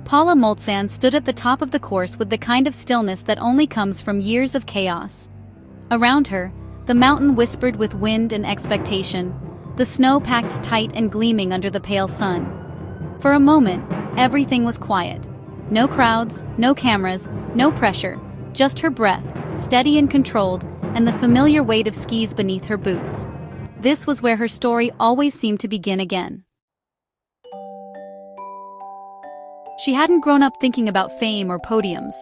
Paula Moltzen stood at the top of the course with the kind of stillness that only comes from years of chaos. Around her, the mountain whispered with wind and expectation, the snow packed tight and gleaming under the pale sun. For a moment, everything was quiet. No crowds, no cameras, no pressure, just her breath, steady and controlled, and the familiar weight of skis beneath her boots. This was where her story always seemed to begin again. She hadn't grown up thinking about fame or podiums.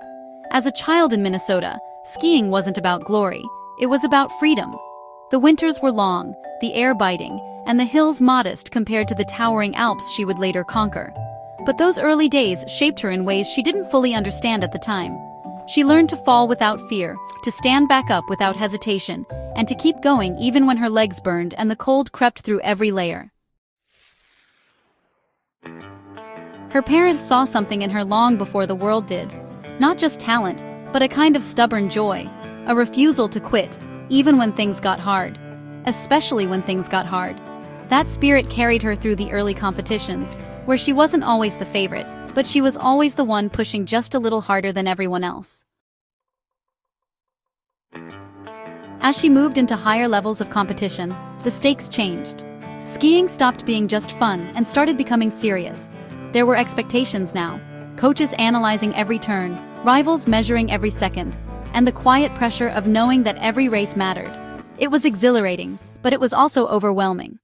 As a child in Minnesota, skiing wasn't about glory, it was about freedom. The winters were long, the air biting, and the hills modest compared to the towering Alps she would later conquer. But those early days shaped her in ways she didn't fully understand at the time. She learned to fall without fear, to stand back up without hesitation, and to keep going even when her legs burned and the cold crept through every layer. Her parents saw something in her long before the world did. Not just talent, but a kind of stubborn joy, a refusal to quit, even when things got hard. Especially when things got hard. That spirit carried her through the early competitions, where she wasn't always the favorite, but she was always the one pushing just a little harder than everyone else. As she moved into higher levels of competition, the stakes changed. Skiing stopped being just fun and started becoming serious. There were expectations now, coaches analyzing every turn, rivals measuring every second, and the quiet pressure of knowing that every race mattered. It was exhilarating, but it was also overwhelming.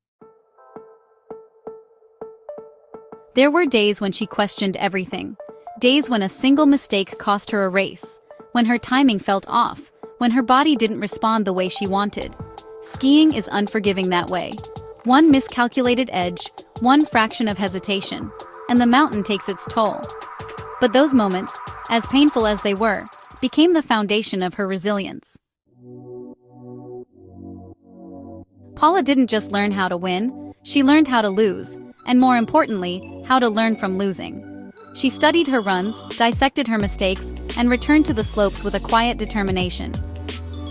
There were days when she questioned everything. Days when a single mistake cost her a race, when her timing felt off, when her body didn't respond the way she wanted. Skiing is unforgiving that way. One miscalculated edge, one fraction of hesitation, and the mountain takes its toll. But those moments, as painful as they were, became the foundation of her resilience. Paula didn't just learn how to win, she learned how to lose, and more importantly, how to learn from losing. She studied her runs, dissected her mistakes, and returned to the slopes with a quiet determination.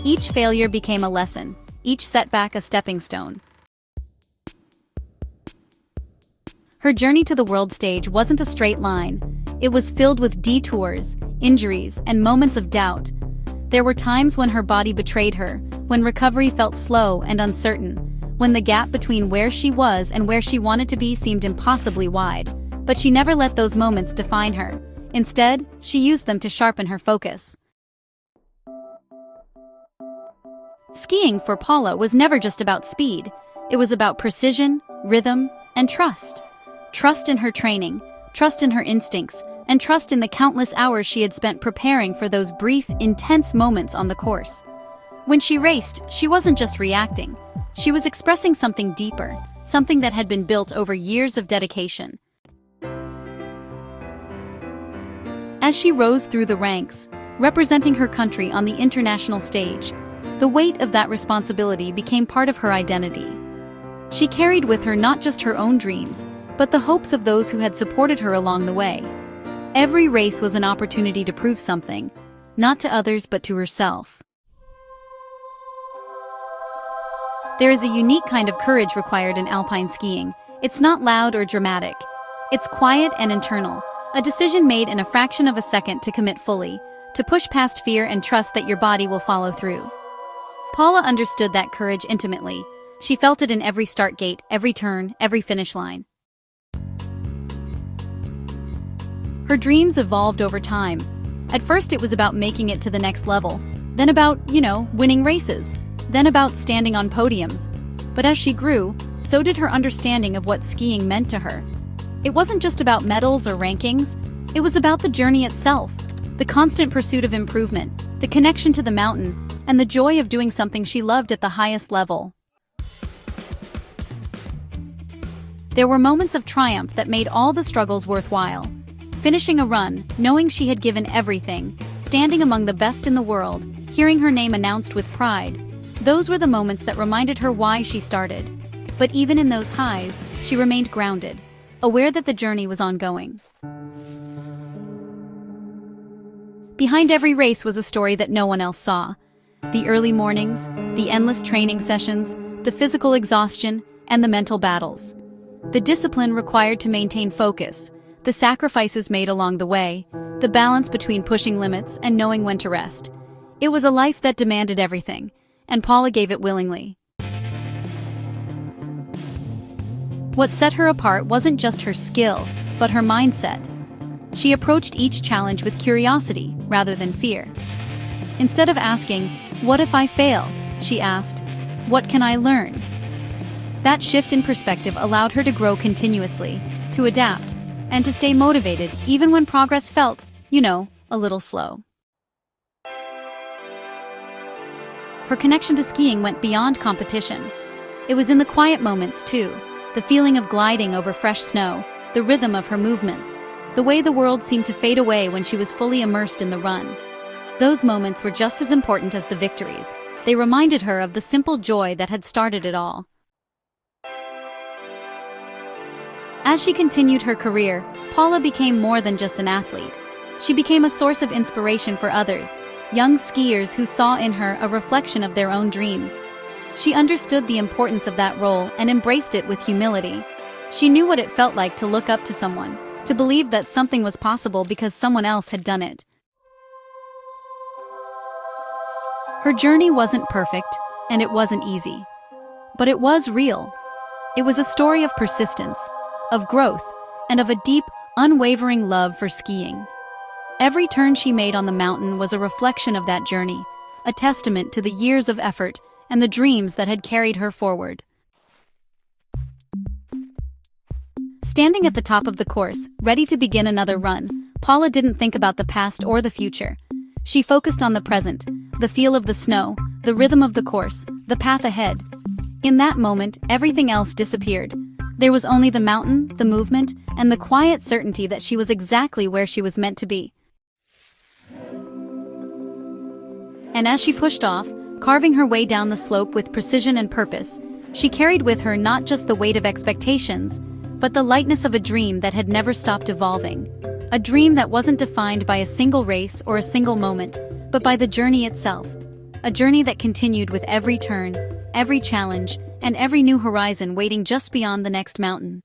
Each failure became a lesson, each setback a stepping stone. Her journey to the world stage wasn't a straight line. It was filled with detours, injuries, and moments of doubt. There were times when her body betrayed her, when recovery felt slow and uncertain, when the gap between where she was and where she wanted to be seemed impossibly wide. But she never let those moments define her. Instead, she used them to sharpen her focus. Skiing for Paula was never just about speed. It was about precision, rhythm, and trust. Trust in her training, trust in her instincts, and trust in the countless hours she had spent preparing for those brief, intense moments on the course. When she raced, she wasn't just reacting. She was expressing something deeper, something that had been built over years of dedication. As she rose through the ranks, representing her country on the international stage, the weight of that responsibility became part of her identity. She carried with her not just her own dreams, but the hopes of those who had supported her along the way. Every race was an opportunity to prove something, not to others but to herself. There is a unique kind of courage required in alpine skiing. It's not loud or dramatic. It's quiet and internal, a decision made in a fraction of a second to commit fully, to push past fear and trust that your body will follow through. Paula understood that courage intimately. She felt it in every start gate, every turn, every finish line. Her dreams evolved over time. At first it was about making it to the next level, then about, winning races, then about standing on podiums. But as she grew, so did her understanding of what skiing meant to her. It wasn't just about medals or rankings, it was about the journey itself, the constant pursuit of improvement, the connection to the mountain, and the joy of doing something she loved at the highest level. There were moments of triumph that made all the struggles worthwhile. Finishing a run, knowing she had given everything, standing among the best in the world, hearing her name announced with pride. Those were the moments that reminded her why she started. But even in those highs, she remained grounded, aware that the journey was ongoing. Behind every race was a story that no one else saw. The early mornings, the endless training sessions, the physical exhaustion, and the mental battles. The discipline required to maintain focus, the sacrifices made along the way, the balance between pushing limits and knowing when to rest. It was a life that demanded everything, and Paula gave it willingly. What set her apart wasn't just her skill, but her mindset. She approached each challenge with curiosity rather than fear. Instead of asking, "What if I fail?" she asked, "What can I learn?" That shift in perspective allowed her to grow continuously, to adapt, and to stay motivated even when progress felt, a little slow. Her connection to skiing went beyond competition. It was in the quiet moments too, the feeling of gliding over fresh snow, the rhythm of her movements, the way the world seemed to fade away when she was fully immersed in the run. Those moments were just as important as the victories. They reminded her of the simple joy that had started it all. As she continued her career, Paula became more than just an athlete. She became a source of inspiration for others, young skiers who saw in her a reflection of their own dreams. She understood the importance of that role and embraced it with humility. She knew what it felt like to look up to someone, to believe that something was possible because someone else had done it. Her journey wasn't perfect, and it wasn't easy. But it was real. It was a story of persistence, of growth, and of a deep, unwavering love for skiing. Every turn she made on the mountain was a reflection of that journey, a testament to the years of effort and the dreams that had carried her forward. Standing at the top of the course, ready to begin another run, Paula didn't think about the past or the future. She focused on the present, the feel of the snow, the rhythm of the course, the path ahead. In that moment, everything else disappeared. There was only the mountain, the movement, and the quiet certainty that she was exactly where she was meant to be. And as she pushed off, carving her way down the slope with precision and purpose, she carried with her not just the weight of expectations, but the lightness of a dream that had never stopped evolving. A dream that wasn't defined by a single race or a single moment, but by the journey itself. A journey that continued with every turn, every challenge, and every new horizon waiting just beyond the next mountain.